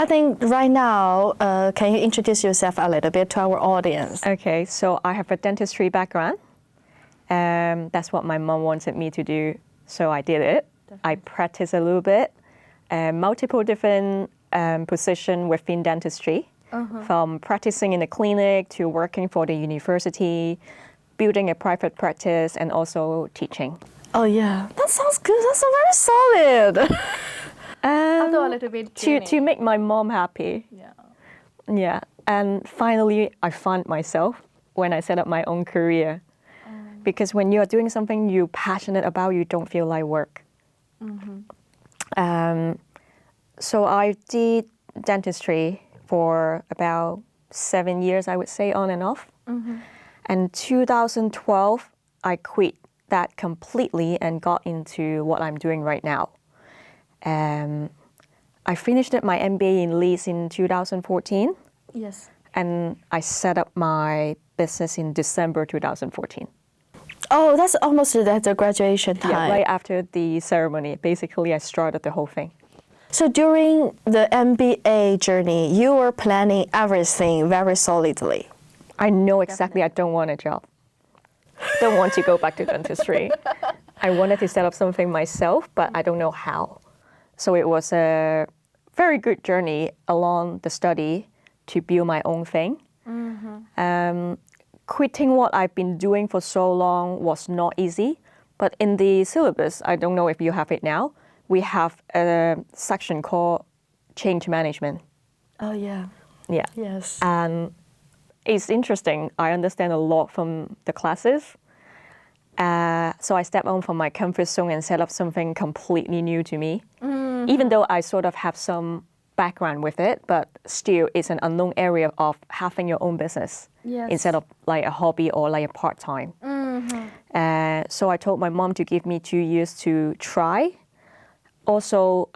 I think right now, can you introduce yourself a little bit to our audience? Okay, so I have a dentistry background. That's what my mom wanted me to do, so I did it. I practiced a little bit, multiple different positions within dentistry, from practicing in the clinic to working for the university, building a private practice, and also teaching. Oh yeah, that sounds good. That's very solid. Although a little bit to make my mom happy. Yeah, and finally I found myself when I set up my own career. Because when you are doing something you're passionate about, you don't feel like work. So I did dentistry for about 7 years, I would say, on and off. And 2012, I quit that completely and got into what I'm doing right now. I finished my MBA in Leeds in 2014. Yes. And I set up my business in December 2014. Oh, that's almost at the graduation time. Yeah, right after the ceremony. Basically, I started the whole thing. So during the MBA journey, you were planning everything very solidly. I know exactly I don't want a job. Don't want to go back to dentistry. I wanted to set up something myself, but I don't know how. So it was a very good journey along the study to build my own thing. Quitting what I've been doing for so long was not easy, but in the syllabus, I don't know if you have it now, we have a section called change management. Oh yeah. Yeah. Yes. And it's interesting. I understand a lot from the classes. So I stepped on from my comfort zone and set up something completely new to me. Even though I sort of have some background with it, but still it's an unknown area of having your own business instead of like a hobby or like a part-time. So I told my mom to give me 2 years to try, also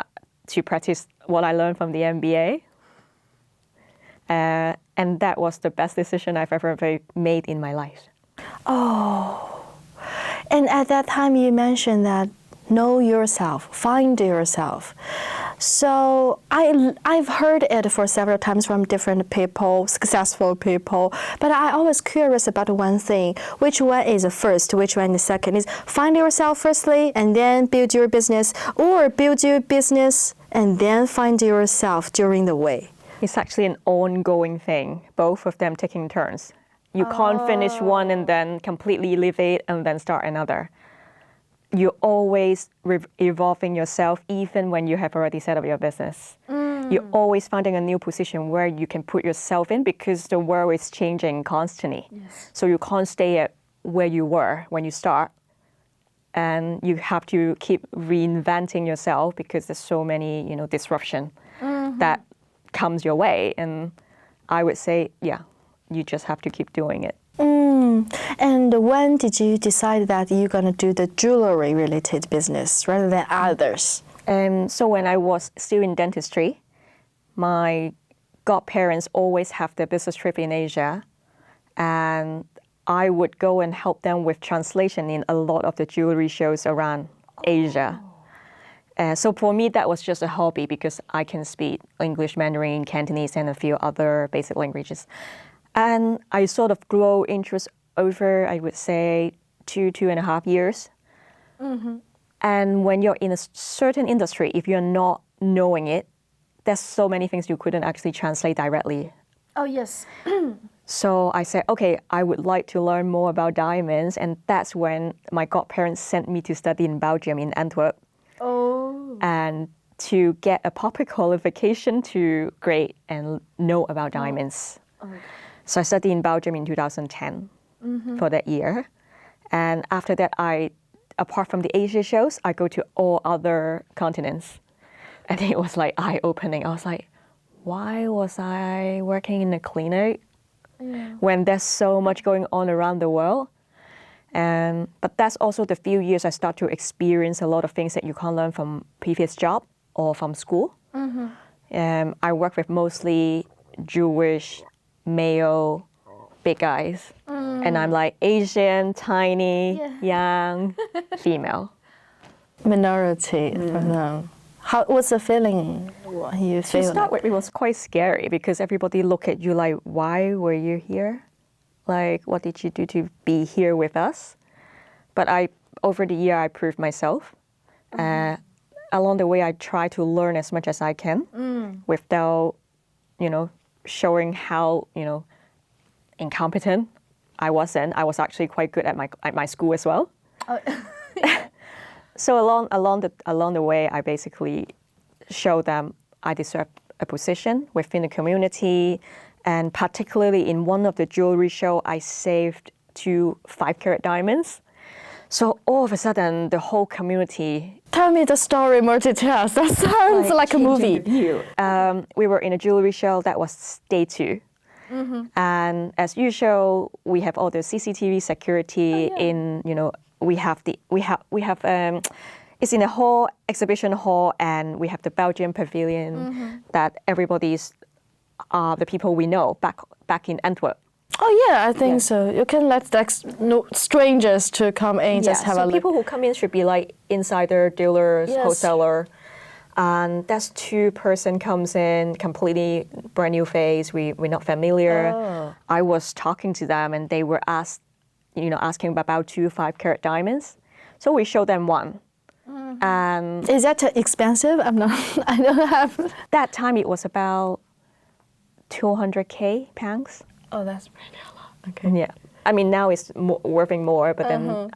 to practice what I learned from the MBA. And that was the best decision I've ever made in my life. Oh. And at that time you mentioned that know yourself, find yourself. So I've heard it for several times from different people, successful people, but I always curious about one thing. Which one is the first, which one is the second? Is find yourself firstly and then build your business, or build your business and then find yourself during the way? It's actually an ongoing thing, both of them taking turns. You can't finish one and then completely leave it and then start another. You're always evolving yourself, even when you have already set up your business. You're always finding a new position where you can put yourself in because the world is changing constantly. So you can't stay at where you were when you start. And you have to keep reinventing yourself because there's so many, disruption that comes your way. And I would say, yeah, you just have to keep doing it. And when did you decide that you're going to do the jewelry-related business rather than others? So when I was still in dentistry, my godparents always have their business trip in Asia, and I would go and help them with translation in a lot of the jewelry shows around Asia. So for me, that was just a hobby because I can speak English, Mandarin, Cantonese, and a few other basic languages. And I sort of grew interest over, I would say, 2.5 years. And when you're in a certain industry, if you're not knowing it, there's so many things you couldn't actually translate directly. Oh, yes. So I said, okay, I would like to learn more about diamonds. And that's when my godparents sent me to study in Belgium, in Antwerp. Oh. And to get a proper qualification to grade and know about diamonds. So I studied in Belgium in 2010 for that year. And after that, apart from the Asia shows, I go to all other continents. And it was like eye-opening. I was like, why was I working in a clinic when there's so much going on around the world? But that's also the few years I start to experience a lot of things that you can't learn from previous job or from school. I work with mostly Jewish, male, big guys. And I'm like Asian, tiny, young, female. Minority for them. What's the feeling you To feel? start with, it was quite scary because everybody look at you like, why were you here? Like, what did you do to be here with us? But over the year, I proved myself. Along the way, I try to learn as much as I can without, showing how, incompetent I wasn't. I was actually quite good at my school as well. Oh, So along the way, I basically showed them I deserve a position within the community, and particularly in one of the jewelry show, I saved 2 5-carat diamonds. So all of a sudden, the whole community. Tell me the story more details. That sounds like a movie. We were in a jewelry show that was day 2. And as usual, we have all the CCTV security in, it's in a hall, exhibition hall, and we have the Belgian pavilion that everybody's the people we know back in Antwerp. Oh yeah, I think so. You can let strangers to come in, just have a look. People who come in should be like insider, dealers, wholesaler. And that's 2-person comes in, completely brand new face. We're not familiar. Oh. I was talking to them, and they were asking about 2 5-carat diamonds. So we showed them one. And Is that expensive? I don't have. that time it was about 200K pounds. Oh, that's pretty a lot. Okay. Yeah. I mean, now it's worth more, but then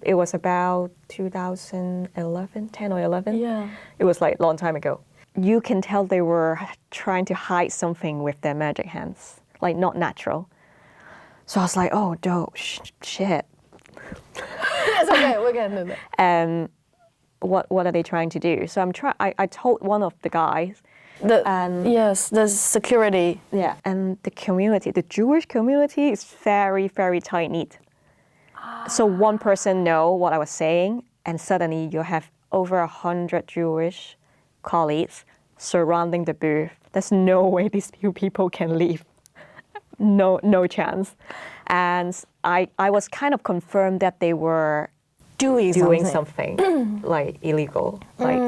it was about 2011, 10 or 11. Yeah. It was like a long time ago. You can tell they were trying to hide something with their magic hands, like not natural. So I was like, oh, dope, shit. It's okay, we're gonna do that. And what are they trying to do? So I told one of the guys. The security. Yeah. And the community, the Jewish community is very, very tight-knit. So one person know what I was saying, and suddenly you have over 100 Jewish colleagues surrounding the booth. There's no way these few people can leave. No chance. And I was kind of confirmed that they were doing something like illegal, like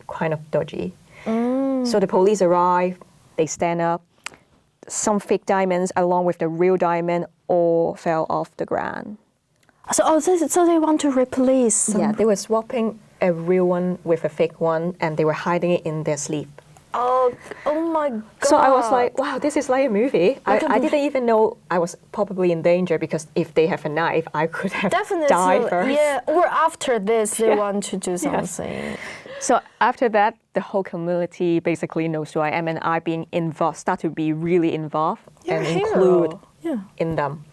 kind of dodgy. So the police arrive, they stand up. Some fake diamonds along with the real diamond all fell off the ground. So they want to replace some. Yeah, they were swapping a real one with a fake one, and they were hiding it in their sleeve. Oh my God. So I was like, wow, this is like a movie. I didn't even know I was probably in danger, because if they have a knife, I could have died first. Yeah, or after this, they want to do something. So after that, the whole community basically knows who I am, and I being involved, start to be really involved You're and a hero. include Yeah. in them.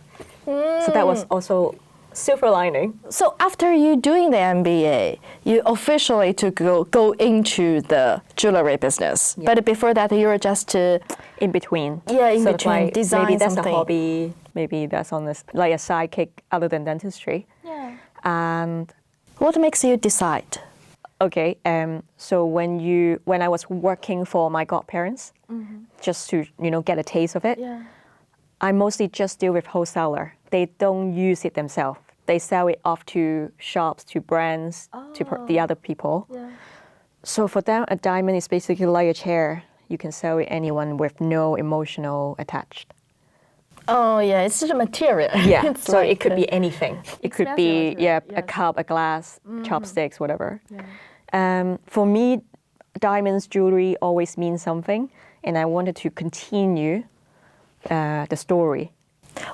So that was also silver lining. So after you doing the MBA, you officially to go into the jewelry business. Yeah. But before that, you were just In between. Yeah, in Sort of between, like, design maybe that's something. a hobby. Maybe that's on this like a sidekick other than dentistry. yeah. And what makes you decide? okay, so when I was working for my godparents, just to get a taste of it, Yeah. I mostly just deal with wholesaler. They don't use it themselves. They sell it off to shops, to brands, to the other people. Yeah. So for them, a diamond is basically like a chair. You can sell it anyone with no emotional attached. Oh yeah, it's just a material. Yeah, It's so like it could be anything. It could be material, a yes. cup, a glass, chopsticks, whatever. For me, diamonds jewelry always means something, and I wanted to continue the story.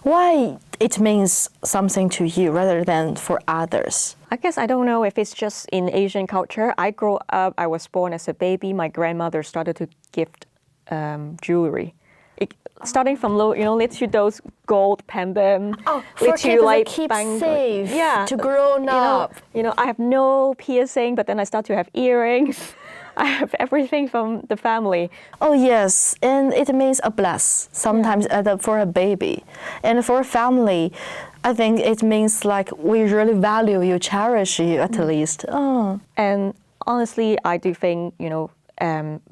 Why it means something to you rather than for others? I guess I don't know if it's just in Asian culture. I grew up, I was born as a baby. My grandmother started to gift jewelry. Starting from low, to those gold pendant. Oh, for to kids like to keep bang- safe, yeah, to grown up. I have no piercing, but then I start to have earrings. I have everything from the family. Oh yes, and it means a bless sometimes for a baby, and for a family, I think it means like we really value you, cherish you at least. Oh. And honestly, I do think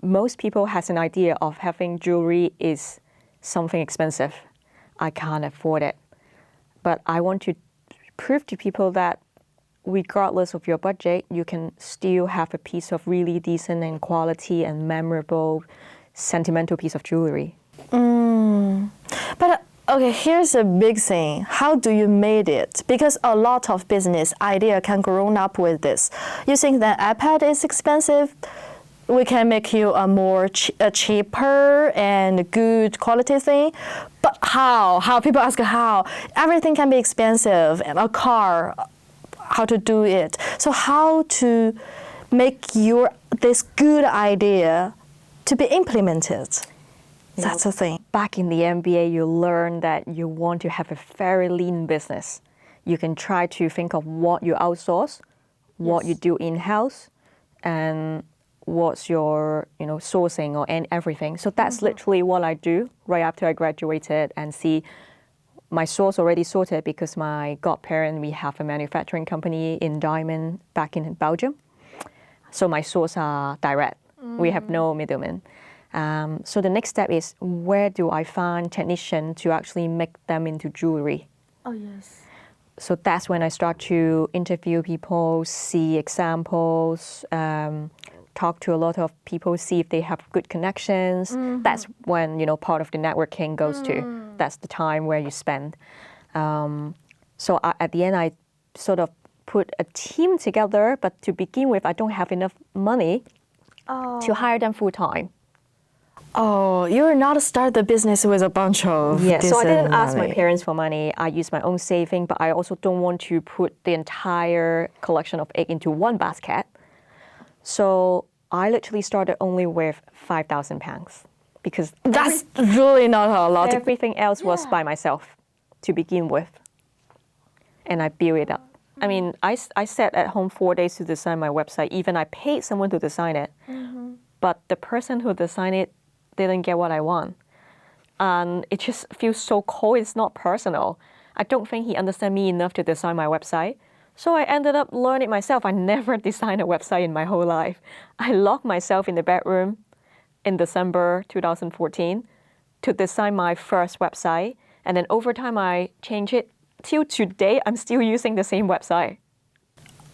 most people has an idea of having jewelry is something expensive. I can't afford it, but I want to prove to people that regardless of your budget, you can still have a piece of really decent and quality and memorable, sentimental piece of jewelry. But okay, here's a big thing. How do you made it? Because a lot of business idea can grow up with this. You think that iPad is expensive? We can make you a more cheaper and good quality thing. But how? How? People ask how. Everything can be expensive, and a car, how to do it. So how to make this good idea to be implemented? That's the thing. Back in the MBA, you learn that you want to have a very lean business. You can try to think of what you outsource, what you do in-house, and what's your sourcing and everything. So that's literally what I do right after I graduated, and see my source already sorted because my godparent, we have a manufacturing company in diamond back in Belgium. So my source are direct. We have no middlemen. So the next step is, where do I find technicians to actually make them into jewelry? Oh, yes. So that's when I start to interview people, see examples, talk to a lot of people, see if they have good connections. That's when, part of the networking goes to. That's the time where you spend. So at the end, I sort of put a team together, but to begin with, I don't have enough money to hire them full time. Oh, you're not start the business with a bunch of So I didn't ask my money. parents for money. I used my own saving, but I also don't want to put the entire collection of egg into one basket. So I literally started only with £5,000 because That's really not a lot. everything else was by myself to begin with. And I built it up. I mean, I sat at home 4 days to design my website. Even I paid someone to design it. But the person who designed it didn't get what I want. And it just feels so cold. It's not personal. I don't think he understands me enough to design my website. So I ended up learning myself. I never designed a website in my whole life. I locked myself in the bedroom in December 2014 to design my first website. And then over time, I changed it. Till today, I'm still using the same website.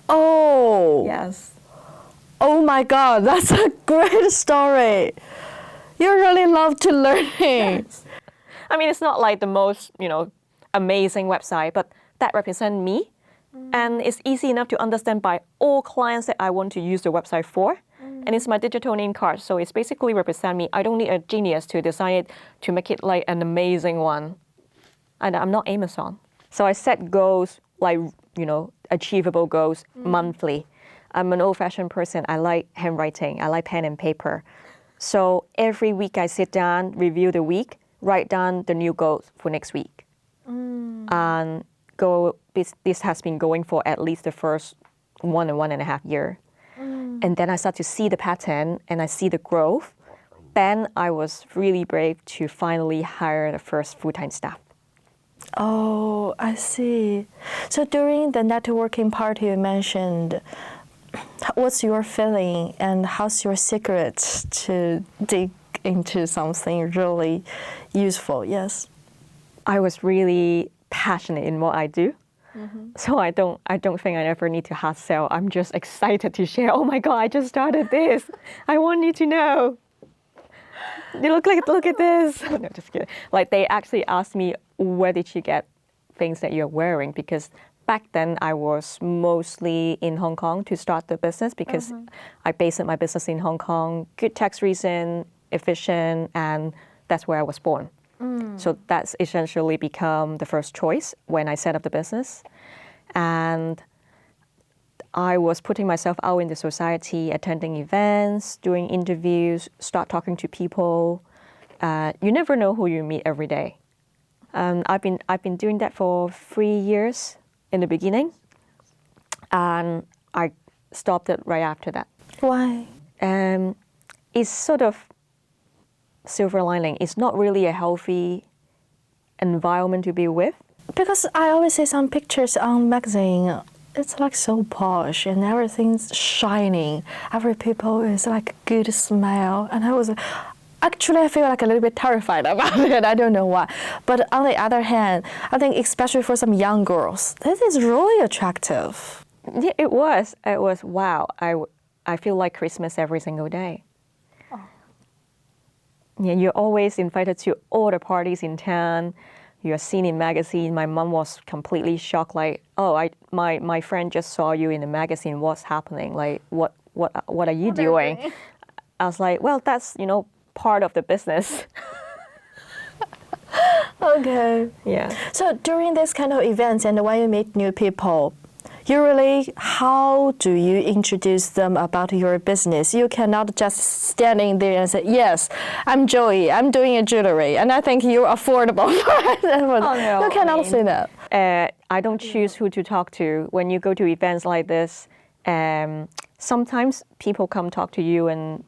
Oh. Yes. Oh my God, that's a great story. You really love to learning. I mean, it's not like the most, amazing website, but that represents me. And it's easy enough to understand by all clients that I want to use the website for. And it's my digital name card. So it's basically represent me. I don't need a genius to design it to make it like an amazing one. And I'm not Amazon. So I set goals, like, achievable goals monthly. I'm an old-fashioned person. I like handwriting. I like pen and paper. So every week I sit down, review the week, write down the new goals for next week. And this has been going for at least the first 1.5 years. And then I start to see the pattern and I see the growth. Then I was really brave to finally hire the first full-time staff. Oh, I see. So during the networking party you mentioned, what's your feeling and how's your secret to dig into something really useful? Yes. I was really passionate in what I do. So I don't think I ever need to hard sell. I'm just excited to share. Oh my God, I just started this. I want you to know. Look at this. No, just kidding. Like, they actually asked me, where did you get things that you're wearing? Because back then I was mostly in Hong Kong to start the business because I based my business in Hong Kong. Good tax reason, efficient, and that's where I was born. So that's essentially become the first choice when I set up the business. And I was putting myself out in the society, attending events, doing interviews, start talking to people. You never know who you meet every day. I've been doing that for 3 years in the beginning, and I stopped it right after that. Why? It's sort of silver lining. It's not really a healthy environment to be with. Because I always see some pictures on magazine. It's like so posh and everything's shining. Every people is like good smile. And I feel like a little bit terrified about it. I don't know why. But on the other hand, I think especially for some young girls, this is really attractive. Yeah, it was. It was, wow. I feel like Christmas every single day. Yeah, you're always invited to all the parties in town. You're seen in magazine. My mom was completely shocked, like, oh, my friend just saw you in the magazine. What's happening? Like, what are you doing? I was like, well, that's, part of the business. Okay. Yeah. So during this kind of events and when you meet new people, usually how do you introduce them about your business? You cannot just standing there and say, yes, I'm Joey, I'm doing a jewelry, and I think you're affordable for it. No, You cannot say that. I don't choose who to talk to. When you go to events like this, sometimes people come talk to you and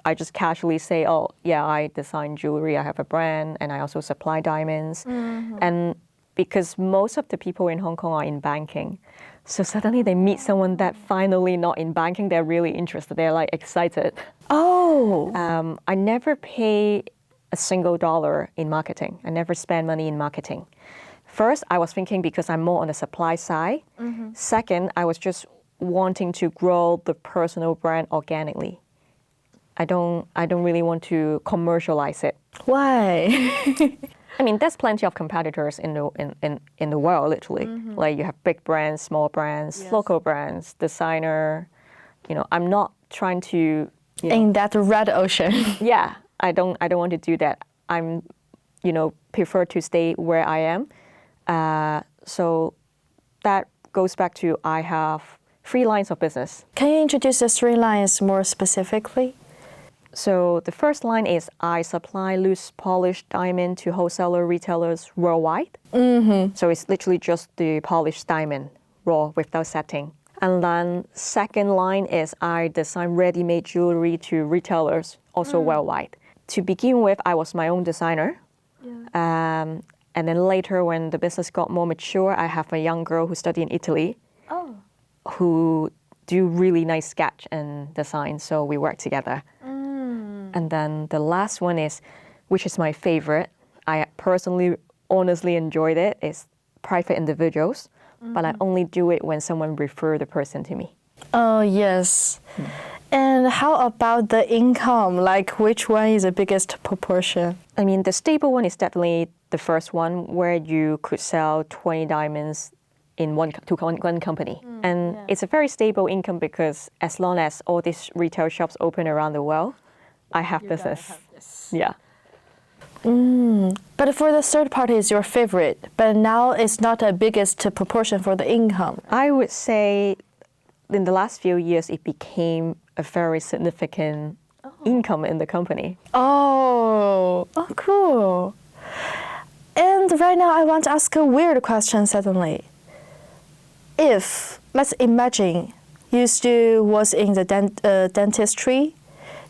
I just casually say, oh, yeah, I design jewelry, I have a brand, and I also supply diamonds. And because most of the people in Hong Kong are in banking, so suddenly they meet someone that finally not in banking, they're really interested, they're like excited. Oh. I never pay a single dollar in marketing. I never spend money in marketing. First, I was thinking because I'm more on the supply side. Second, I was just wanting to grow the personal brand organically. I don't really want to commercialize it. Why? I mean, there's plenty of competitors in the world, literally. Like you have big brands, small brands, local brands, designer. I'm not trying to. In that red ocean. Yeah, I don't want to do that. I'm, prefer to stay where I am. So that goes back to I have 3 lines of business. Can you introduce the 3 lines more specifically? So the first line is I supply loose polished diamond to wholesaler retailers worldwide. So it's literally just the polished diamond, raw, without setting. And then second line is I design ready-made jewelry to retailers, also worldwide. To begin with, I was my own designer. And then later, when the business got more mature, I have a young girl who studied in Italy, who do really nice sketch and design. So we work together. And then the last one is, which is my favorite, I personally, honestly enjoyed it, is private individuals. But I only do it when someone refer the person to me. Oh, yes. And how about the income? Like, which one is the biggest proportion? I mean, the stable one is definitely the first one, where you could sell 20 diamonds in one company. And it's a very stable income because as long as all these retail shops open around the world, I have business. Yeah. But for the third party is your favorite, but now it's not the biggest proportion for the income. I would say in the last few years, it became a very significant income in the company. Oh, cool. And right now I want to ask a weird question suddenly. If, let's imagine, you still was in the dentistry,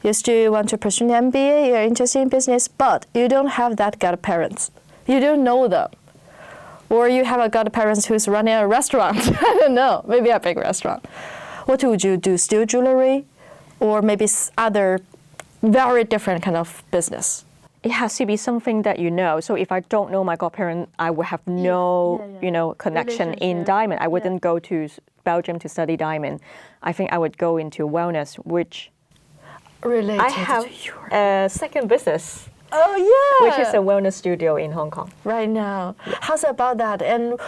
you still want to pursue an MBA, you're interested in business, but you don't have that godparents. You don't know them. Or you have a godparents who's running a restaurant. I don't know, maybe a big restaurant. What would you do? Still jewelry? Or maybe other very different kind of business? It has to be something that you know. So if I don't know my godparent, I would have no, connection in diamond. I wouldn't go to Belgium to study diamond. I think I would go into wellness, which Related I have to your... a second business. Oh, yeah. Which is a wellness studio in Hong Kong. Right now. How's about that? And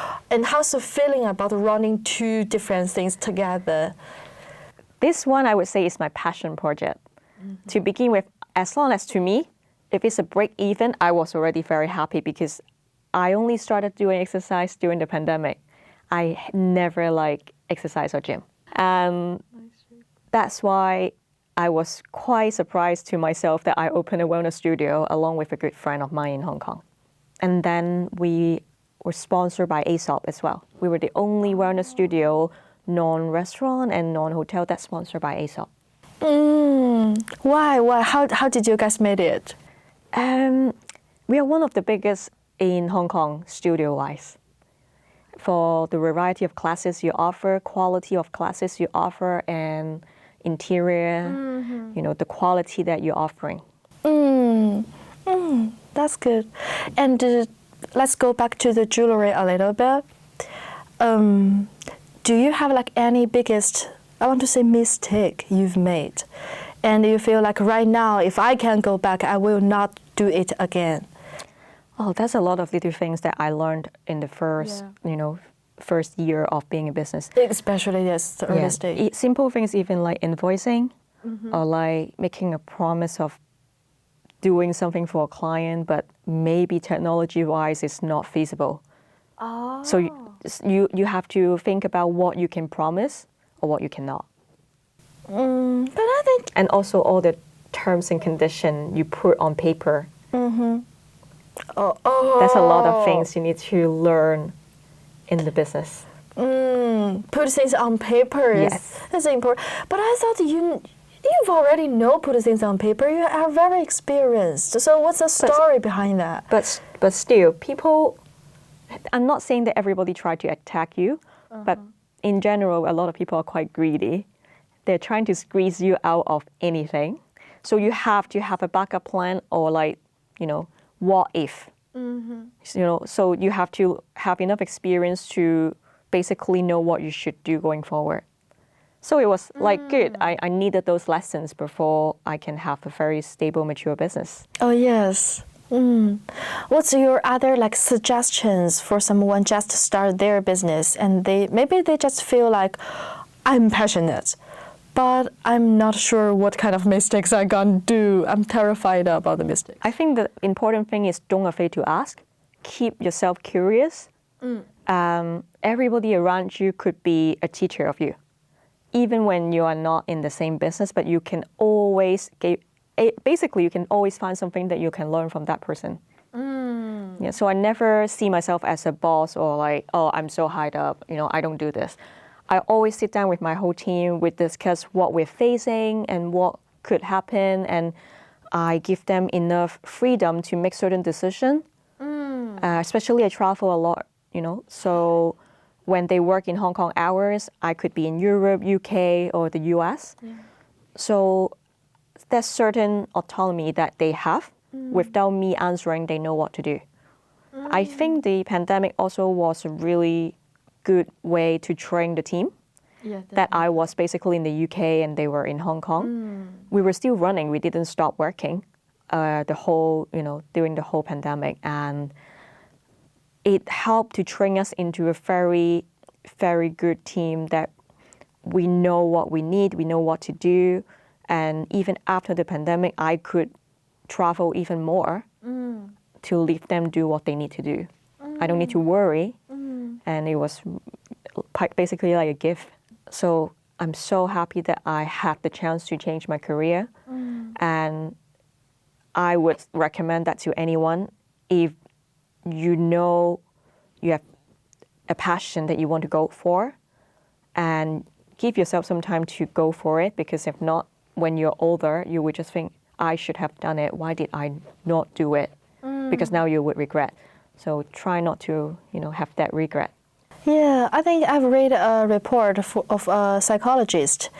how's the feeling about running 2 different things together? This one, I would say, is my passion project. To begin with, as long as to me, if it's a break even, I was already very happy because I only started doing exercise during the pandemic. I never exercise or gym. That's why I was quite surprised to myself that I opened a wellness studio along with a good friend of mine in Hong Kong. And then we were sponsored by Aesop as well. We were the only wellness studio, non-restaurant and non-hotel, that's sponsored by Aesop. Why? How did you guys made it? We are one of the biggest in Hong Kong, studio-wise. For the variety of classes you offer, quality of classes you offer, and interior, the quality that you're offering. That's good. And let's go back to the jewelry a little bit. do you have like any biggest, I want to say, mistake you've made? And you feel like right now, if I can go back, I will not do it again. Oh, there's a lot of little things that I learned in the first, first year of being in business. Especially, yes, the early stage. Simple things, even like invoicing or like making a promise of doing something for a client, but maybe technology-wise it's not feasible. Oh. So you have to think about what you can promise or what you cannot. But I think... And also all the terms and conditions you put on paper. That's a lot of things you need to learn in the business. Put things on paper. Yes. That's important. But I thought you've already know put things on paper. You are very experienced. So what's the story behind that? But still, people, I'm not saying that everybody try to attack you, but in general, a lot of people are quite greedy. They're trying to squeeze you out of anything. So you have to have a backup plan or like, what if? So you have to have enough experience to basically know what you should do going forward. So it was like good. I needed those lessons before I can have a very stable, mature business. Oh, yes. What's your other like suggestions for someone just to start their business and maybe they just feel like I'm passionate, but I'm not sure what kind of mistakes I'm gonna do. I'm terrified about the mistakes. I think the important thing is don't afraid to ask. Keep yourself curious. Everybody around you could be a teacher of you. Even when you are not in the same business, but you can always you can always find something that you can learn from that person. Yeah, so I never see myself as a boss or like, oh, I'm so high up, I don't do this. I always sit down with my whole team, we discuss what we're facing and what could happen, and I give them enough freedom to make certain decisions. Especially I travel a lot, so when they work in Hong Kong hours, I could be in Europe, UK, or the US. Yeah. So there's certain autonomy that they have. Without me answering, they know what to do. I think the pandemic also was a really good way to train the team. Yeah, that I was basically in the UK and they were in Hong Kong. We were still running. We didn't stop working during the whole pandemic. And it helped to train us into a very, very good team that we know what we need, we know what to do. And even after the pandemic, I could travel even more to let them do what they need to do. I don't need to worry. And it was basically like a gift. So I'm so happy that I had the chance to change my career. And I would recommend that to anyone. If you know you have a passion that you want to go for, and give yourself some time to go for it, because if not, when you're older, you would just think, I should have done it. Why did I not do it? Because now you would regret. So try not to, have that regret. Yeah, I think I've read a report of a psychologist.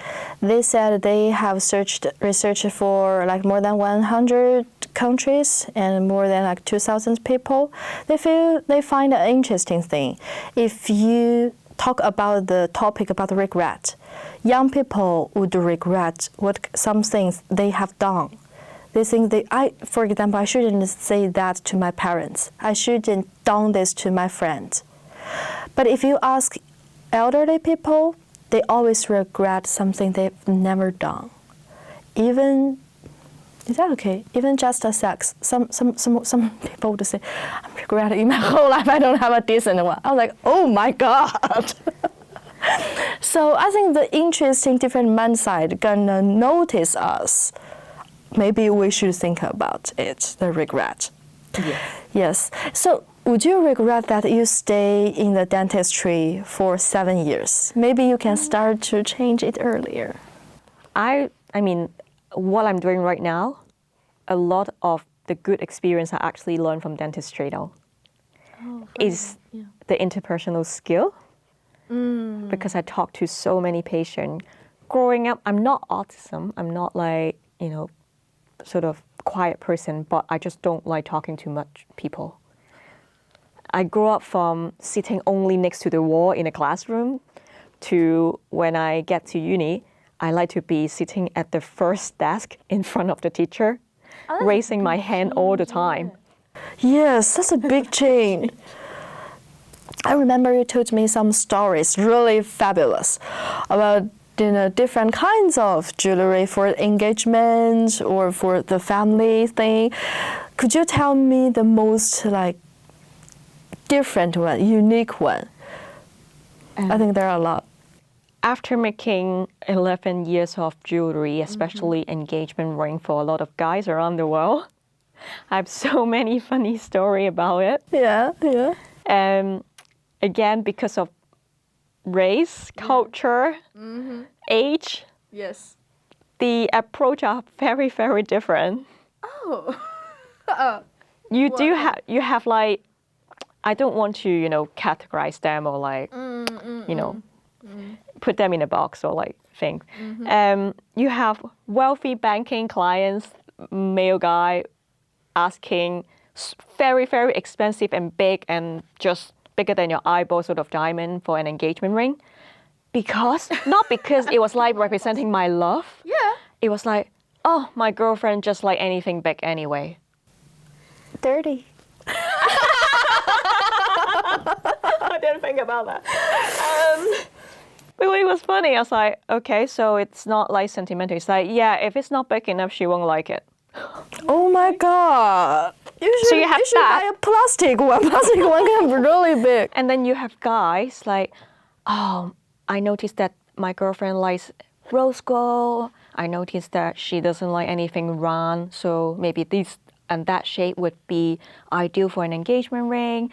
They said they have researched for like more than 100 countries and more than like 2,000 people. They find an interesting thing. If you talk about the topic about regret, young people would regret some things they have done. They think for example, I shouldn't say that to my parents. I shouldn't done this to my friends. But if you ask elderly people, they always regret something they've never done. Is that okay? Even just a sex. Some people would say, I'm regretting my whole life I don't have a decent one. I was like, oh my God. So I think the interesting different mindset gonna notice us. Maybe we should think about it, the regret. Yes. So would you regret that you stay in the dentistry for 7 years? Maybe you can start to change it earlier. I mean, what I'm doing right now, a lot of the good experience I actually learned from dentistry though, is the interpersonal skill. Because I talk to so many patients. Growing up, I'm not autism. I'm not like, sort of quiet person, but I just don't like talking to much people. I grew up from sitting only next to the wall in a classroom, to when I get to uni, I like to be sitting at the first desk in front of the teacher, raising my hand all the time. Yes, that's a big change. I remember you told me some stories, really fabulous, about different kinds of jewelry for engagement or for the family thing. Could you tell me the most different one, unique one? I think there are a lot. After making 11 years of jewelry, especially engagement ring for a lot of guys around the world, I have so many funny stories about it. Yeah. Again, because of race, culture, age, Yes. the approach are very, very different. Oh. You have like, I don't want to, categorize them or put them in a box or thing. You have wealthy banking clients, male guy asking very, very expensive and big and just bigger than your eyeball sort of diamond for an engagement ring. Not because it was representing my love. Yeah. It was oh, my girlfriend just like anything big anyway. Dirty. I didn't think about that. It was funny. I was like, okay, so it's not sentimental. It's yeah, if it's not big enough, she won't like it. Oh my God. You should that. buy a plastic one. Plastic one can be really big. And then you have guys oh, I noticed that my girlfriend likes rose gold. I noticed that she doesn't like anything round. So maybe this and that shape would be ideal for an engagement ring.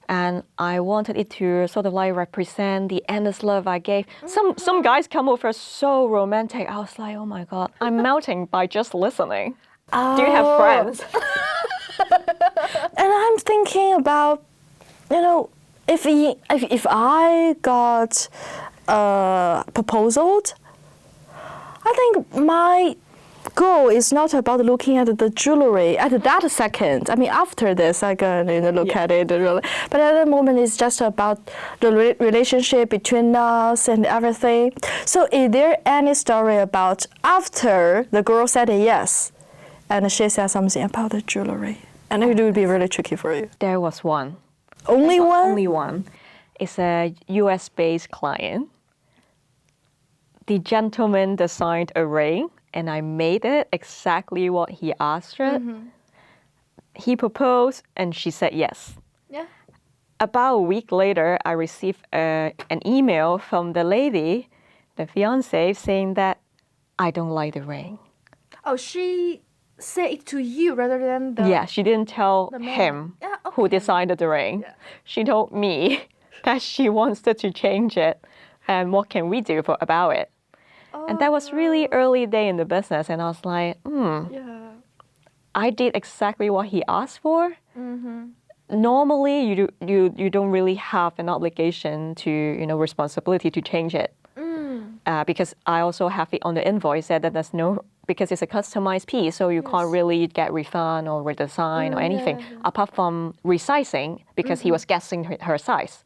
And I wanted it to sort of represent the endless love I gave. Some guys come over so romantic. I was like, oh my God, I'm melting by just listening. Oh. Do you have friends? And I'm thinking about, if I got proposed, I think my goal is not about looking at the jewelry at that second. I mean, after this, I can look at it really. But at the moment, it's just about the relationship between us and everything. So, is there any story about after the girl said yes, and she said something about the jewelry? And it would be really tricky for you. There was one. Only one? Only one. It's a US-based client. The gentleman designed a ring, and I made it exactly what he asked for. He proposed, and she said yes. Yeah. About a week later, I received an email from the lady, the fiancé, saying that I don't like the ring. Oh, she said it to you rather than the... Yeah, she didn't tell the man. him Yeah, who okay. designed the ring. Yeah. She told me that she wants to change it, and what can we do about it? And that was really early day in the business, and I was like, Yeah. I did exactly what he asked for. Normally, you don't really have an obligation to responsibility to change it, because I also have it on the invoice that there's no, because it's a customized piece, so you can't really get refund or redesign or anything apart from resizing, because he was guessing her size.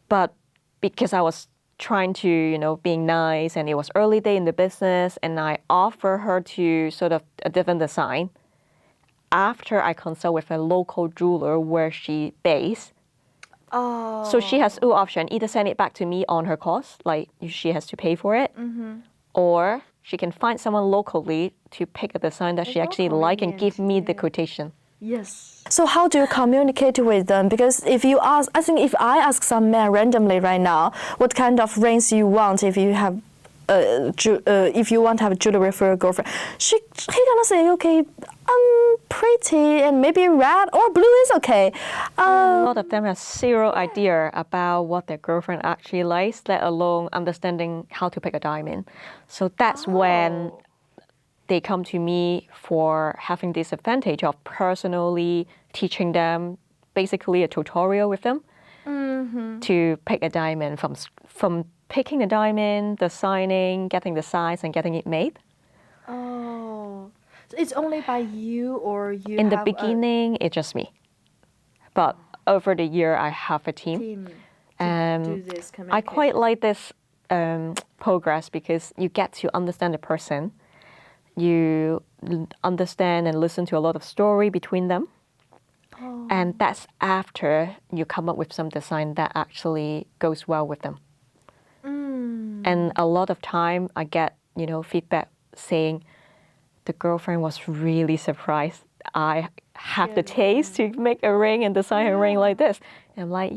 But because I was trying to, being nice, and it was early day in the business, and I offer her to sort of a different design. After I consult with a local jeweler where she based, so she has two options: either send it back to me on her cost, she has to pay for it, or she can find someone locally to pick a design that she actually like and give me the quotation. Yes. So how do you communicate with them? Because if you ask, I think if I ask some man randomly right now, what kind of rings you want if you have, if you want to have jewelry for your girlfriend, he gonna say, okay, pretty and maybe red or blue is okay. A lot of them have zero idea about what their girlfriend actually likes, let alone understanding how to pick a diamond. So that's when they come to me for having this advantage of personally teaching them, basically a tutorial with them, to pick a diamond from picking the diamond, designing, getting the size, and getting it made. Oh, so it's only by you, or you In the have beginning, it's just me. But over the year, I have a a team. do this I communication? quite like this progress because you get to understand the person. You understand and listen to a lot of story between them. And that's after you come up with some design that actually goes well with them. And a lot of time I get, feedback saying the girlfriend was really surprised I have the taste to make a ring and design a ring like this. And I'm like,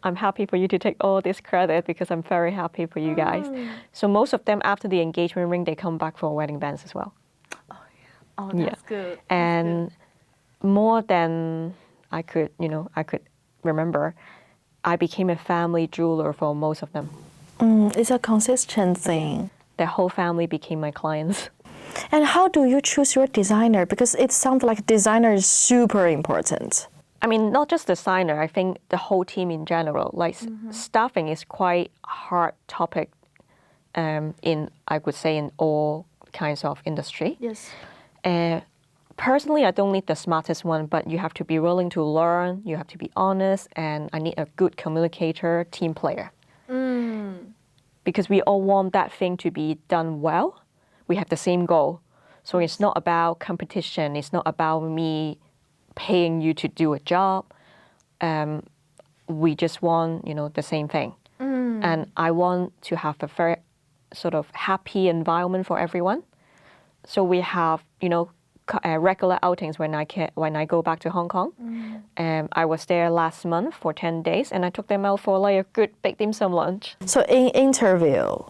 I'm happy for you to take all this credit because I'm very happy for you guys. So most of them after the engagement ring, they come back for wedding bands as well. Oh, that's good. And more than I could remember, I became a family jeweler for most of them. It's a consistent thing. The whole family became my clients. And how do you choose your designer? Because it sounds like designer is super important. I mean, not just designer, I think the whole team in general. Like staffing is quite hard topic I would say, in all kinds of industry. Yes. Personally, I don't need the smartest one, but you have to be willing to learn, you have to be honest, and I need a good communicator, team player. Because we all want that thing to be done well. We have the same goal. So it's not about competition. It's not about me paying you to do a job. We just want, the same thing. And I want to have a very sort of happy environment for everyone. So we have, regular outings when I go back to Hong Kong. I was there last month for 10 days, and I took them out for like a good big dim sum lunch. So in interview,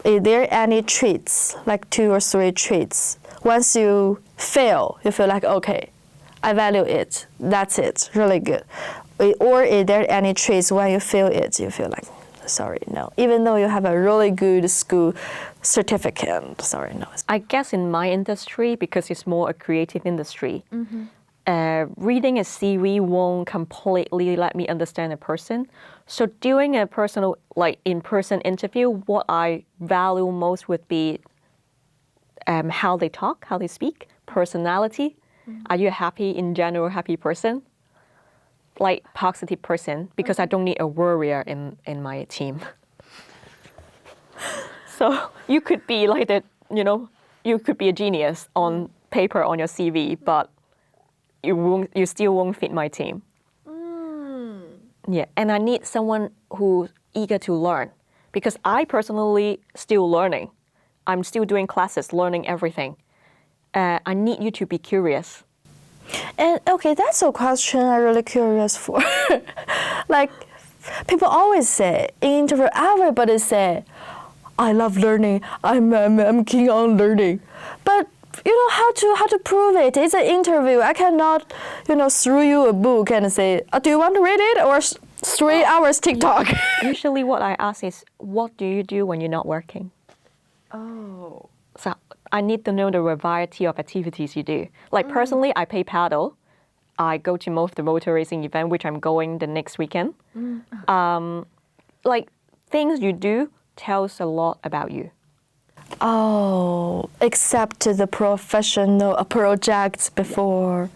is there any treats, like 2 or 3 treats? Once you fail, you feel like, okay, I value it. That's it, really good. Or is there any treats when you feel it, you feel like, sorry, no. Even though you have a really good school certificate, sorry, no. I guess in my industry, because it's more a creative industry, reading a CV won't completely let me understand a person. So doing a personal, like in-person interview, what I value most would be how they talk, how they speak, personality. Are you a happy person? Like positive person, because I don't need a worrier in my team. So you could be like you could be a genius on paper on your CV, but you still won't fit my team. Yeah, and I need someone who's eager to learn, because I personally still learning. I'm still doing classes, learning everything. I need you to be curious. And okay, that's a question I'm really curious for. Like, people always say, in interview, everybody say, I love learning, I'm keen on learning. But how to prove it? It's an interview. I cannot, throw you a book and say, do you want to read it, or 3 hours TikTok? Usually what I ask is, what do you do when you're not working? Oh. So I need to know the variety of activities you do. Like personally, I play paddle. I go to most of the motor racing event, which I'm going the next weekend. Like things you do tells a lot about you. Oh, except the professional projects before.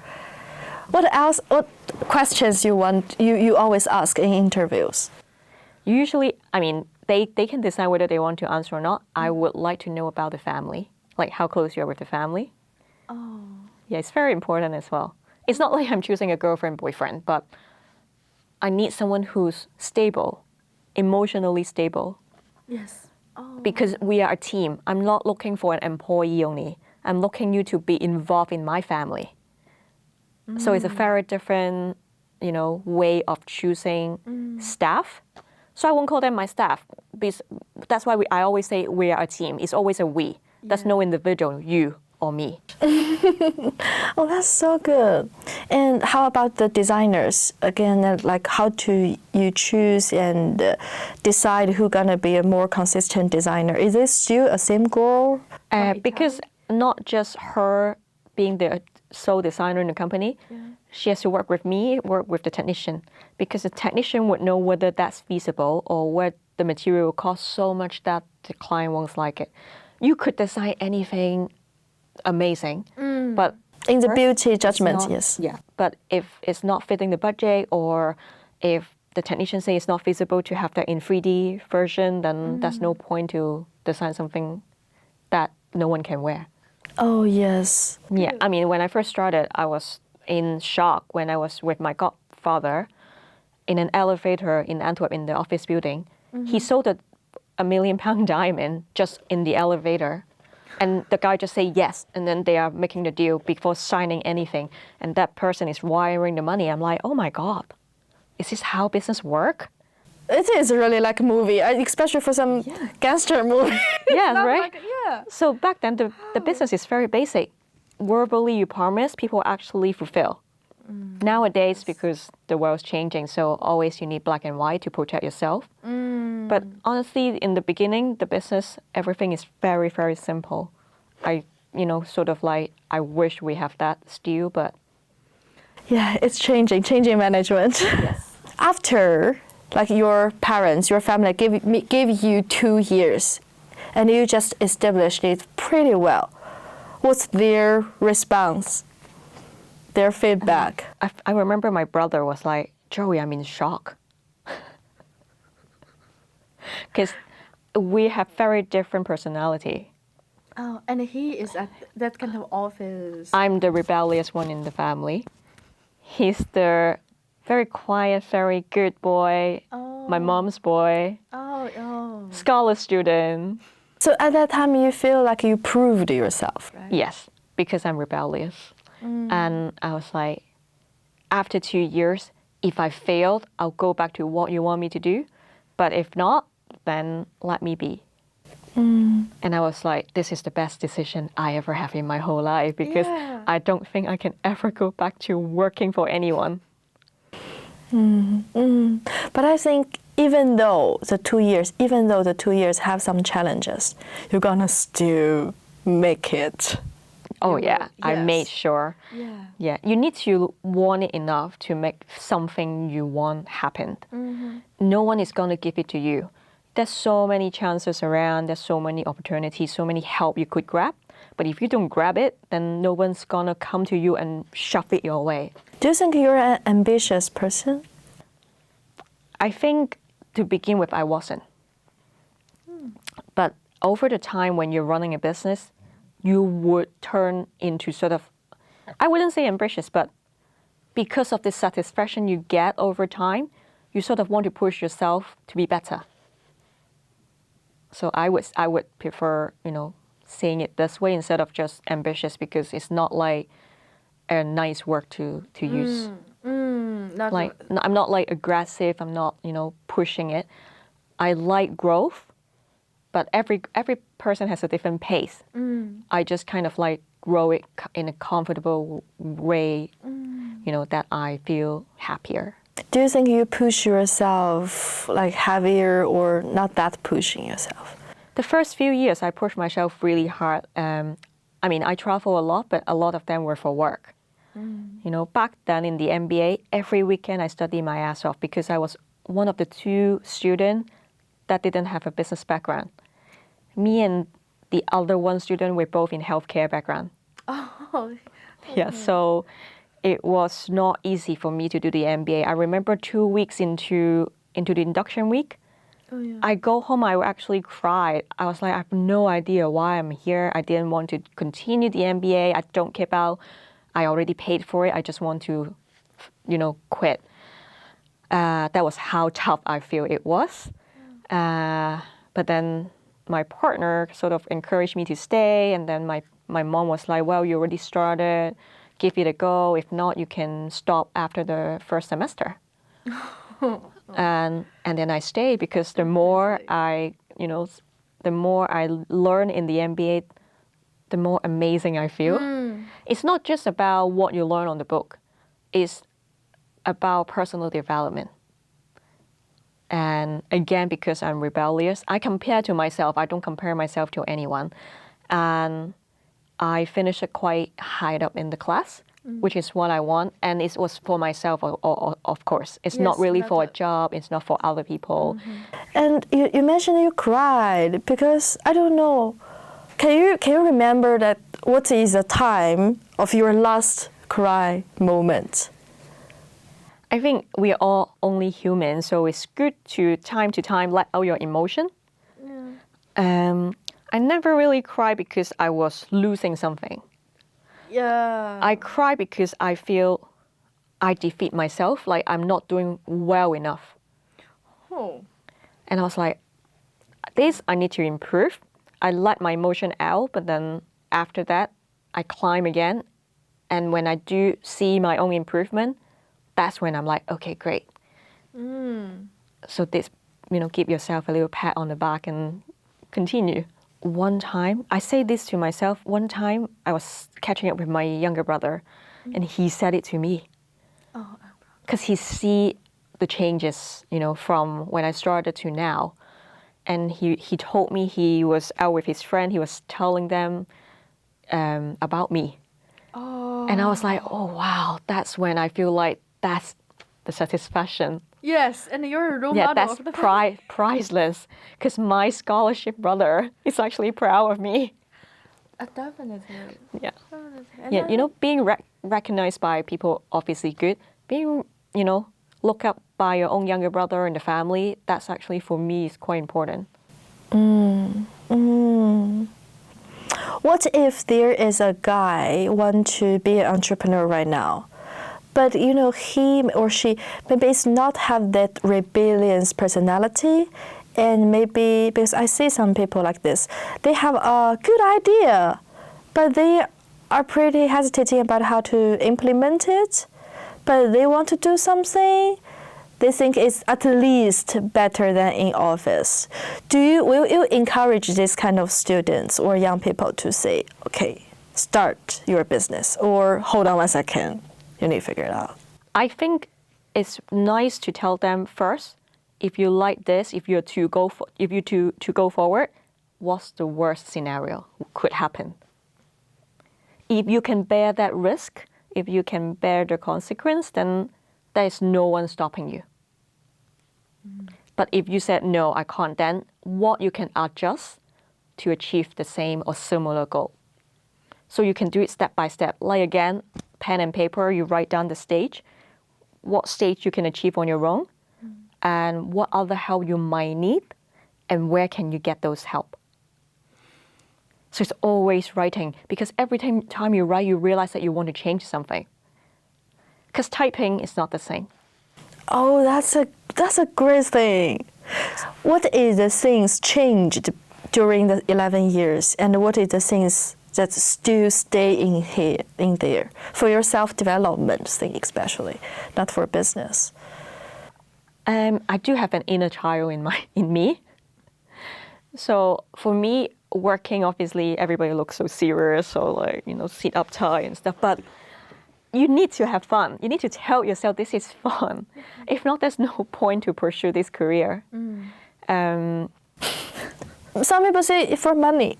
What else? What questions you always ask in interviews? Usually, I mean, they can decide whether they want to answer or not. I would like to know about the family, like how close you are with the family. Oh. Yeah, it's very important as well. It's not like I'm choosing a girlfriend, boyfriend, but I need someone who's stable, emotionally stable. Yes. Oh. Because we are a team. I'm not looking for an employee only. I'm looking you to be involved in my family. So it's a very different, way of choosing staff. So I won't call them my staff. Because that's why I always say we are a team. It's always a we. There's no individual, you or me. Oh, that's so good. And how about the designers? Again, like how do you choose and decide who's gonna be a more consistent designer? Is this still a same goal? Because not just her being the sole designer in the company, she has to work with me, work with the technician. Because the technician would know whether that's feasible or whether the material costs so much that the client won't like it. You could design anything amazing, but In the beauty judgment, yes. Yeah, but if it's not fitting the budget or if the technician say it's not feasible to have that in 3D version, then there's no point to design something that no one can wear. Oh, yes. Yeah, I mean, when I first started, I was in shock when I was with my godfather in an elevator in Antwerp in the office building. He sold a £1 million diamond just in the elevator. And the guy just say yes, and then they are making the deal before signing anything. And that person is wiring the money. I'm like, oh my God, is this how business work? It is really like a movie, especially for some gangster movie. Yeah, right? Yeah. So back then, the business is very basic. Verbally, you promise, people actually fulfill. Nowadays, because the world's changing, so always you need black and white to protect yourself. But honestly, in the beginning, the business, everything is very, very simple. I wish we have that still, but... Yeah, it's changing management. Yes. After, like your parents, your family gave you 2 years, and you just established it pretty well. What's their response? Their feedback? I remember my brother was like, Joey, I'm in shock. Because we have very different personality. Oh, and he is at that kind of office. I'm the rebellious one in the family. He's the very quiet, very good boy, my mom's boy, scholar student. So at that time, you feel like you proved yourself. Right. Yes, because I'm rebellious. And I was like, after 2 years, if I failed, I'll go back to what you want me to do. But if not, then let me be. And I was like, this is the best decision I ever have in my whole life, because I don't think I can ever go back to working for anyone. But I think even though the 2 years have some challenges, you're gonna still make it. Oh yeah, I Yes. made sure. Yeah, you need to want it enough to make something you want happen. No one is gonna give it to you. There's so many chances around, there's so many opportunities, so many help you could grab. But if you don't grab it, then no one's gonna come to you and shove it your way. Do you think you're an ambitious person? I think to begin with, I wasn't. But over the time when you're running a business, you would turn into sort of, I wouldn't say ambitious, but because of the satisfaction you get over time, you sort of want to push yourself to be better. So I would prefer, saying it this way instead of just ambitious, because it's not like a nice word to use. I'm not like aggressive. I'm not, pushing it. I like growth, but every person has a different pace. I just kind of like grow it in a comfortable way, that I feel happier. Do you think you push yourself like heavier or not that pushing yourself? The first few years, I pushed myself really hard. I travel a lot, but a lot of them were for work. Back then in the MBA, every weekend I studied my ass off because I was one of the 2 students that didn't have a business background. Me and the other 1 student were both in healthcare background. Yeah, so it was not easy for me to do the MBA. I remember 2 weeks into the induction week, I go home, I actually cried. I was like, I have no idea why I'm here. I didn't want to continue the MBA. I don't care about, I already paid for it. I just want to, quit. That was how tough I feel it was. But then my partner sort of encouraged me to stay. And then my mom was like, well, you already started. Give it a go. If not, you can stop after the first semester. And then I stayed because the more I learn in the MBA, the more amazing I feel. It's not just about what you learn on the book. It's about personal development. And again, because I'm rebellious, I compare to myself. I don't compare myself to anyone. And I finished it quite high up in the class, which is what I want. And it was for myself, of course. It's not really for a job. It's not for other people. And you mentioned you cried because, I don't know, can you remember that what is the time of your last cry moment? I think we are all only human, so it's good to time let out your emotion. I never really cry because I was losing something. Yeah. I cry because I feel I defeat myself, like I'm not doing well enough. Oh. And I was like, this I need to improve. I let my emotion out, but then after that, I climb again. And when I do see my own improvement, that's when I'm like, okay, great. So this, give yourself a little pat on the back and continue. One time, I say this to myself, one time I was catching up with my younger brother and he said it to me. Oh. Because he see the changes, from when I started to now. And he told me he was out with his friend, he was telling them about me. Oh. And I was like, oh, wow, that's when I feel like that's the satisfaction. Yes, and you're a role Yeah, model that's of the family. priceless. Because my scholarship brother is actually proud of me. Definitely. Yeah. And Yeah, then- being recognized by people, obviously good. Being, looked up by your own younger brother in the family, that's actually, for me, is quite important. What if there is a guy want to be an entrepreneur right now, but he or she maybe is not have that rebellious personality, and maybe because I see some people like this, they have a good idea, but they are pretty hesitating about how to implement it, but they want to do something. They think it's at least better than in office. Will you encourage this kind of students or young people to say, okay, start your business, or hold on one second, you need to figure it out? I think it's nice to tell them first, if you like this, if you're to go forward, what's the worst scenario could happen? If you can bear that risk, if you can bear the consequence, then there is no one stopping you. But if you said, no, I can't, then what you can adjust to achieve the same or similar goal. So you can do it step by step. Like again, pen and paper, you write down the stage, what stage you can achieve on your own, and what other help you might need, and where can you get those help. So it's always writing, because every time you write, you realize that you want to change something. Because typing is not the same. Oh, that's a great thing. What is the things changed during the 11 years, and what is the things that still stay in there for your self-development thing, especially, not for business? I do have an inner child in me. So for me, working, obviously, everybody looks so serious, so sit uptight and stuff. But you need to have fun. You need to tell yourself this is fun. If not, there's no point to pursue this career. Some people say for money.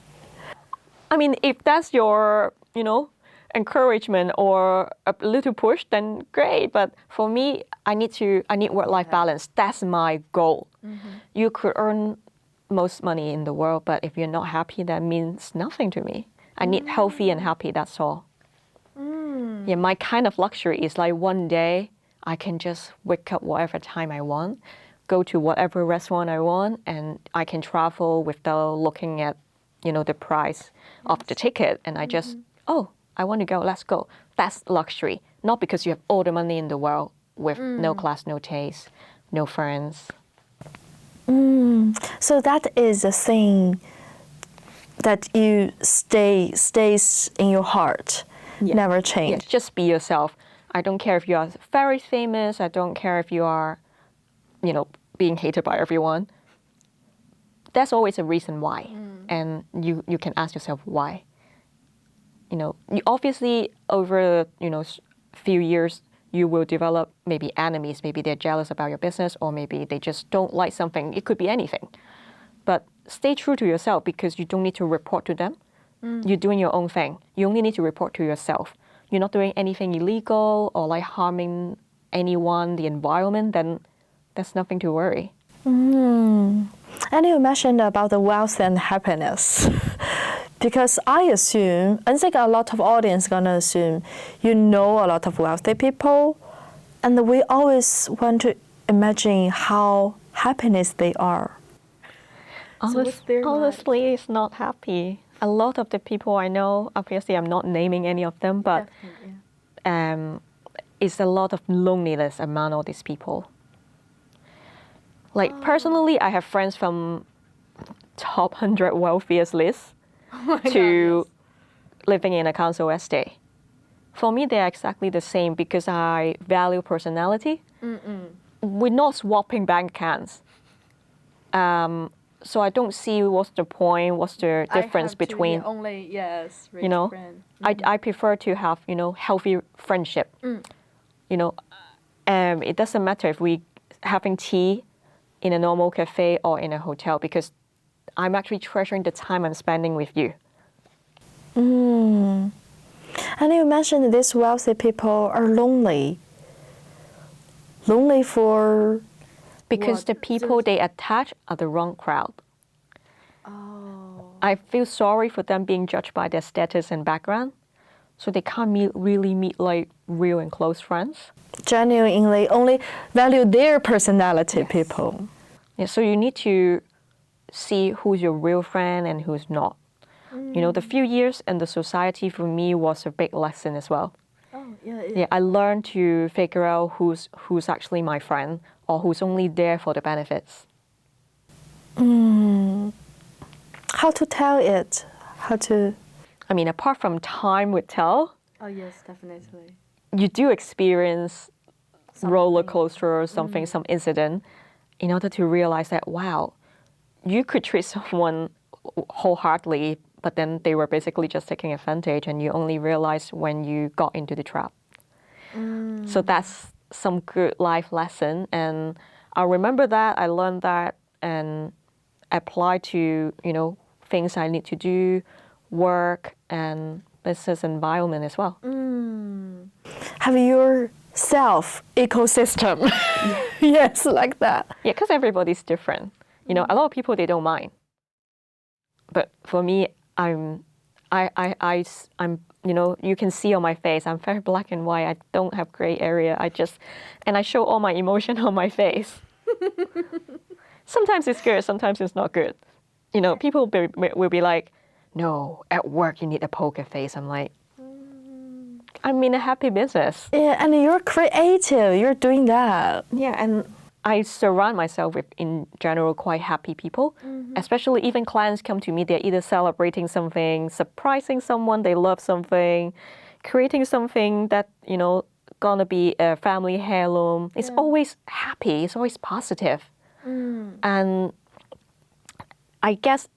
I mean, if that's your, encouragement or a little push, then great. But for me, I need work-life balance. That's my goal. You could earn most money in the world, but if you're not happy, that means nothing to me. I need healthy and happy, that's all. Yeah, my kind of luxury is like one day I can just wake up whatever time I want, go to whatever restaurant I want, and I can travel without looking at, the price of the ticket. And I just, I want to go, let's go. That's luxury. Not because you have all the money in the world with no class, no taste, no friends. So that is a thing that you stays in your heart, never change. Yeah, just be yourself. I don't care if you are very famous. I don't care if you are, being hated by everyone. There's always a reason why, and you can ask yourself why. You obviously over few years you will develop maybe enemies. Maybe they're jealous about your business, or maybe they just don't like something. It could be anything. But stay true to yourself, because you don't need to report to them. You're doing your own thing. You only need to report to yourself. You're not doing anything illegal or like harming anyone, the environment, then there's nothing to worry. And you mentioned about the wealth and happiness. Because I think a lot of audience gonna assume you know a lot of wealthy people, And we always want to imagine how happiness they are. what's their life? Honestly, it's not happy. A lot of the people I know, obviously I'm not naming any of them, but Definitely, yeah. it's a lot of loneliness among all these people. Like personally, I have friends from top 100 wealthiest list to living in a council estate. For me, they're exactly the same because I value personality. We're not swapping bank accounts. So I don't see what's the point, what's the difference between, only rich you know, friend. I prefer to have, healthy friendship. It doesn't matter if we having tea in a normal cafe or in a hotel because I'm actually treasuring the time I'm spending with you. And you mentioned these wealthy people are lonely. Lonely for... Because What? the people they attach are the wrong crowd. Oh. I feel sorry for them being judged by their status and background. So they can't really meet like real and close friends. Genuinely only value their personality people. Yeah, so you need to see who's your real friend and who's not. The few years in the society for me was a big lesson as well. Oh, yeah. Yeah, I learned to figure out who's actually my friend or who's only there for the benefits. How to tell it? How to... I mean, apart from time would tell, Oh, yes, definitely. you do experience roller Something. coaster or something, some incident, in order to realize that, wow, you could treat someone wholeheartedly, but then they were basically just taking advantage and you only realize when you got into the trap. So that's some good life lesson. And I remember that, I learned that and applied to, things I need to do, work and business environment as well. Have your self ecosystem. Yes, like that. Yeah, because everybody's different. A lot of people, they don't mind. But for me, I'm, you can see on my face, I'm very black and white. I don't have gray area. I show all my emotion on my face. Sometimes it's good, sometimes it's not good. People will be like, no, at work you need a poker face. I'm like, I'm in a happy business. Yeah, and you're creative. You're doing that. Yeah, and I surround myself with, in general, quite happy people. Especially even clients come to me, they're either celebrating something, surprising someone, they love something, creating something that, gonna be a family heirloom. It's always happy, it's always positive. And I guess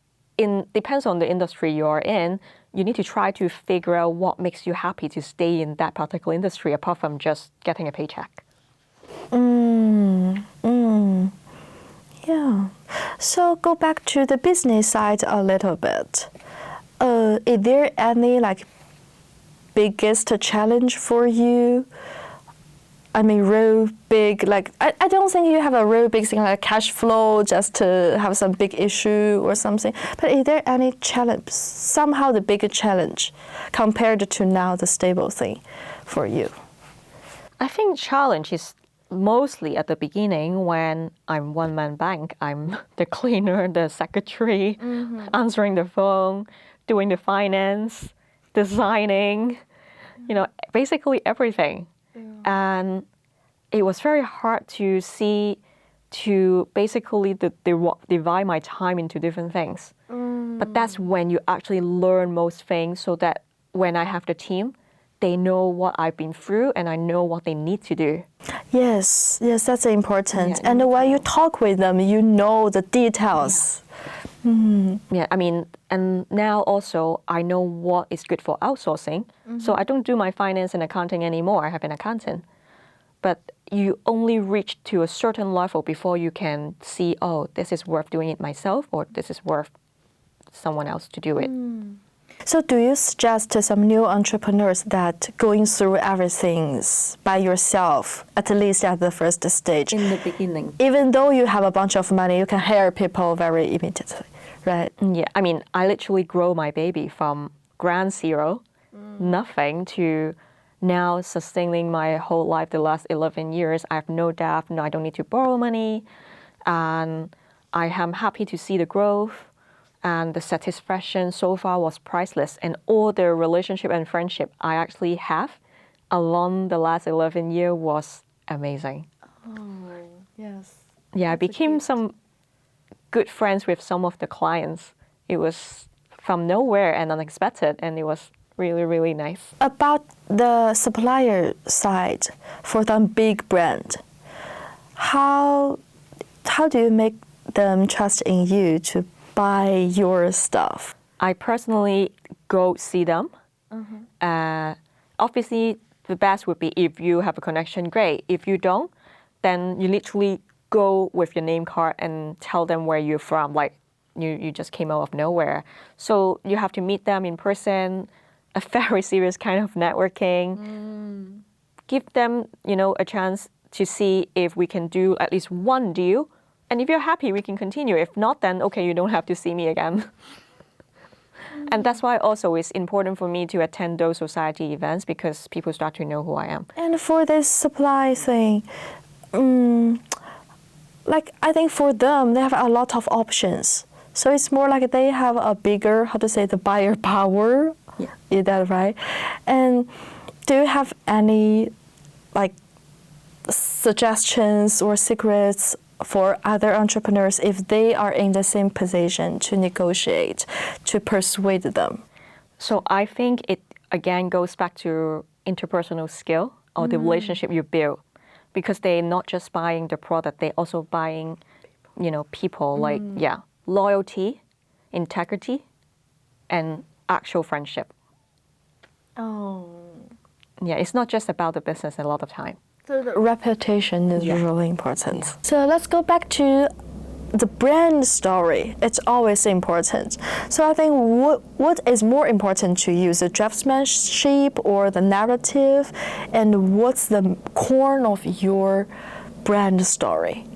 depends on the industry you're in, you need to try to figure out what makes you happy to stay in that particular industry apart from just getting a paycheck. Yeah. So go back to the business side a little bit. Is there any biggest challenge for you? I mean, real big, I don't think you have a real big thing like cash flow just to have some big issue or something. But is there any challenge, somehow the bigger challenge compared to now the stable thing for you? I think challenge is mostly at the beginning when I'm one-man bank. I'm the cleaner, the secretary, answering the phone, doing the finance, designing, basically everything. And it was very hard to basically divide my time into different things. But that's when you actually learn most things so that when I have the team, they know what I've been through and I know what they need to do. Yes, that's important. Yeah, and when you talk with them, you know the details. Yeah, I mean, and now also I know what is good for outsourcing. So I don't do my finance and accounting anymore. I have an accountant. But you only reach to a certain level before you can see, oh, this is worth doing it myself or this is worth someone else to do it. So do you suggest to some new entrepreneurs that going through everything by yourself, at least at the first stage? In the beginning. Even though you have a bunch of money, you can hire people very immediately, right? Yeah, I mean, I literally grow my baby from ground zero, nothing, to now sustaining my whole life the last 11 years. I have no debt, no, I don't need to borrow money. And I am happy to see the growth, and the satisfaction so far was priceless. And all the relationship and friendship I actually have along the last 11 years was amazing. Oh, yes. Yeah, I became some good friends with some of the clients. It was from nowhere and unexpected, and it was really, really nice. About the supplier side for the big brand, how do you make them trust in you to buy your stuff? I personally go see them. Obviously, the best would be if you have a connection, great. If you don't, then you literally go with your name card and tell them where you're from, like you just came out of nowhere. So you have to meet them in person, a very serious kind of networking. Give them, a chance to see if we can do at least one deal. And if you're happy, we can continue. If not, then okay, you don't have to see me again. And that's why also it's important for me to attend those society events, because people start to know who I am. And for this supply thing, I think for them, they have a lot of options. So it's more like they have a bigger, the buyer power. Yeah. Is that right? And do you have any suggestions or secrets for other entrepreneurs if they are in the same position to negotiate, to persuade them? So I think it again goes back to interpersonal skill or the relationship you build, because they're not just buying the product, they're also buying, people, loyalty, integrity, and actual friendship. Oh. Yeah, it's not just about the business a lot of time. So the reputation is really important. Yeah. So let's go back to the brand story. It's always important. So I think what is more important to you, the draftsmanship or the narrative, and what's the core of your brand story?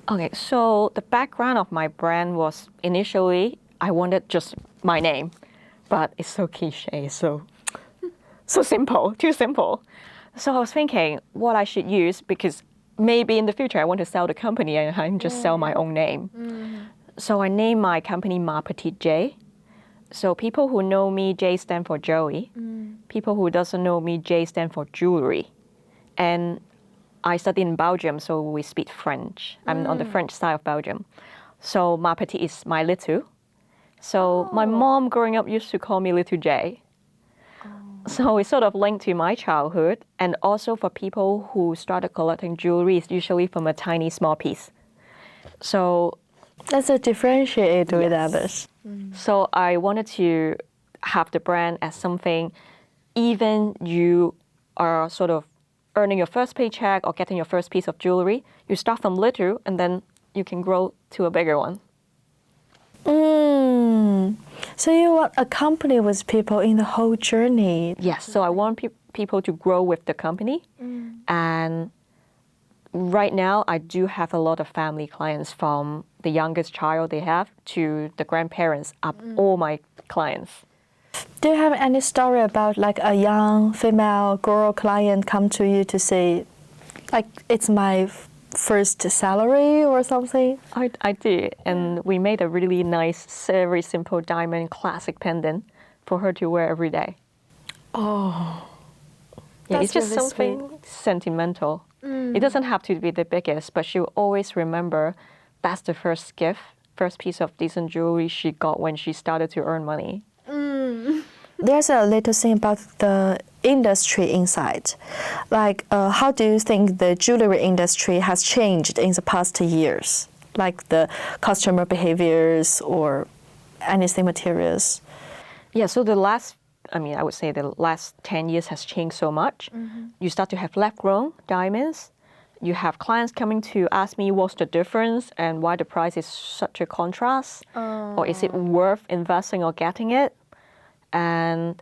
Okay, so the background of my brand was initially I wanted just my name, but it's so cliche, so simple, too simple. So I was thinking what I should use, because maybe in the future I want to sell the company and I can just sell my own name. So I named my company Ma Petite J. So people who know me, J stand for Joey. People who doesn't know me, J stand for jewelry. And I studied in Belgium, so we speak French. I'm on the French side of Belgium. So Ma Petite is my little. So my mom growing up used to call me Little J. So it's sort of linked to my childhood, and also for people who started collecting jewelry, it's usually from a tiny small piece. So that's a differentiator with others. So I wanted to have the brand as something, even you are sort of earning your first paycheck or getting your first piece of jewelry, you start from little and then you can grow to a bigger one. So you want a company with people in the whole journey? Yes, so I want people to grow with the company. And right now, I do have a lot of family clients, from the youngest child they have to the grandparents, all my clients. Do you have any story about a young female girl client come to you to say, it's my first salary or something? I do, and we made a really nice, very simple diamond classic pendant for her to wear every day. Oh, yeah, it's just really something sentimental. It doesn't have to be the biggest, but she'll always remember that's the first gift, first piece of decent jewelry she got when she started to earn money. There's a little thing about the industry inside. How do you think the jewelry industry has changed in the past years? Like the customer behaviors or anything materials? Yeah, so I would say the last 10 years has changed so much. You start to have lab-grown diamonds. You have clients coming to ask me what's the difference and why the price is such a contrast. Or is it worth investing or getting it? And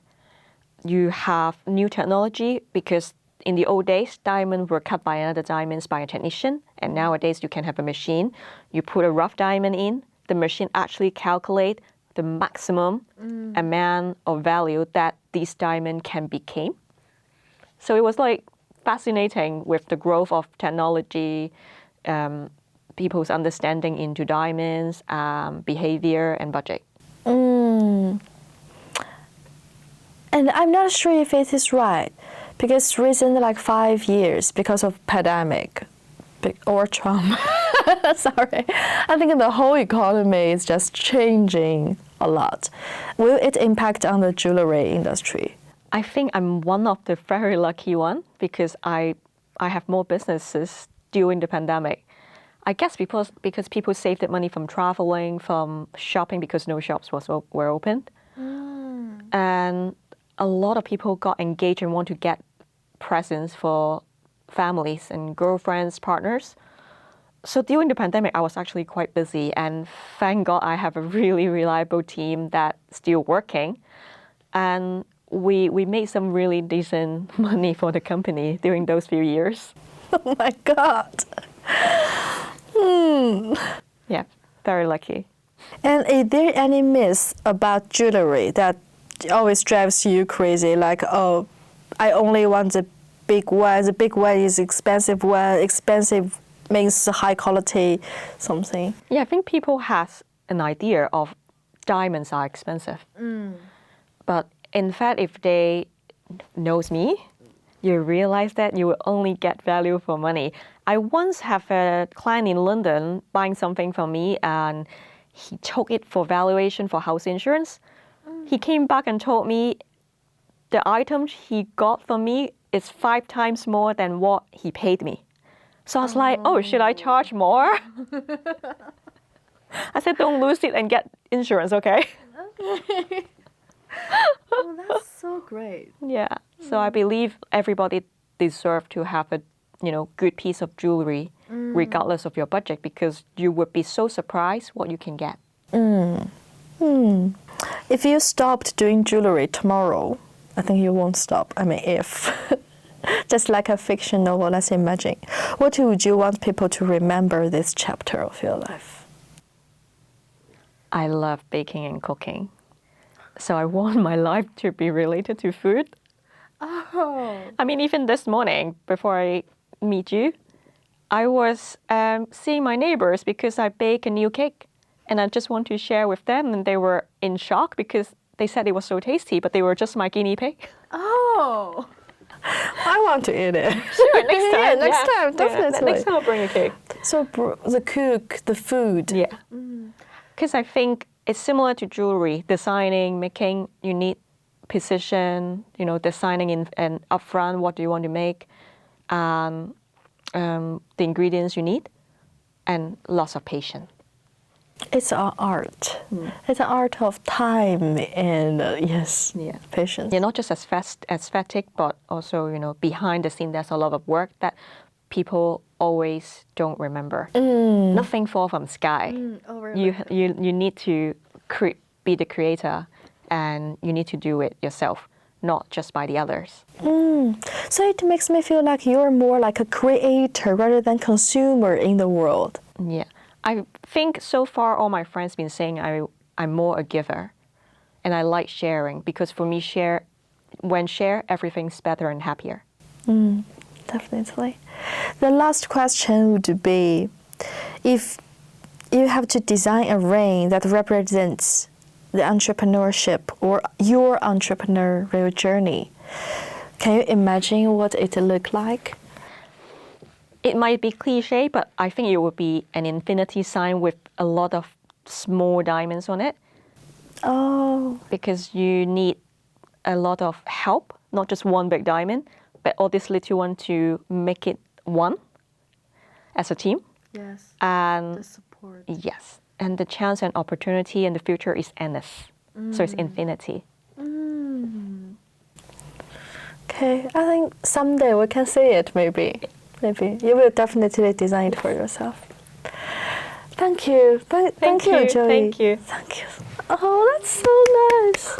you have new technology, because in the old days, diamonds were cut by another diamonds by a technician. And nowadays, you can have a machine. You put a rough diamond in, the machine actually calculate the maximum amount of value that this diamond can become. So it was like fascinating with the growth of technology, people's understanding into diamonds, behavior, and budget. And I'm not sure if it is right, because recently, like 5 years, because of pandemic or Trump, sorry, I think the whole economy is just changing a lot. Will it impact on the jewelry industry? I think I'm one of the very lucky one because I have more businesses during the pandemic. I guess because people saved the money from traveling, from shopping because no shops were open. And a lot of people got engaged and want to get presents for families and girlfriends, partners. So during the pandemic, I was actually quite busy, and thank God I have a really reliable team that's still working. And we made some really decent money for the company during those few years. Oh my God. Yeah, very lucky. And is there any myths about jewelry that always drives you crazy? Like, oh, I only want the big one. The big one is expensive one. Expensive means high quality something. Yeah, I think people have an idea of diamonds are expensive. But in fact, if they knows me, you realize that you will only get value for money. I once have a client in London buying something from me, and he took it for valuation for house insurance. He came back and told me the items he got from me is 5 times more than what he paid me. So I was like, oh, should I charge more? I said, don't lose it and get insurance, okay? Okay. Oh, that's so great. Yeah. So I believe everybody deserves to have a good piece of jewelry, regardless of your budget, because you would be so surprised what you can get. If you stopped doing jewelry tomorrow, I think you won't stop. I mean, if. Just like a fiction novel, let's imagine. What would you want people to remember this chapter of your life? I love baking and cooking. So I want my life to be related to food. Oh. I mean, even this morning, before I meet you, I was seeing my neighbors because I baked a new cake. And I just want to share with them. And they were in shock because they said it was so tasty, but they were just my guinea pig. Oh. I want to eat it. Sure, next time. Yeah, next time, definitely. Next time I'll bring a cake. So the food. Yeah. Because I think it's similar to jewelry. Designing, making, you need precision, designing and upfront what do you want to make, the ingredients you need, and lots of patience. It's an art. It's an art of time and patience. Yeah, not just aesthetic, but also behind the scene. There's a lot of work that people always don't remember. Nothing fall from sky. You need to be the creator, and you need to do it yourself, not just by the others. So it makes me feel like you're more like a creator rather than consumer in the world. Yeah. I think so far all my friends been saying I'm more a giver, and I like sharing, because for me when share everything's better and happier. Definitely. The last question would be, if you have to design a ring that represents the entrepreneurship or your entrepreneurial journey, can you imagine what it would look like? It might be cliche, but I think it would be an infinity sign with a lot of small diamonds on it. Oh. Because you need a lot of help, not just one big diamond, but all these little ones to make it one as a team. Yes. And the support. Yes. And the chance and opportunity in the future is endless. So it's infinity. Okay, I think someday we can see it, maybe. Maybe. You will definitely design it for yourself. Thank you. Thank you, Joey. Thank you. Thank you. Oh, that's so nice.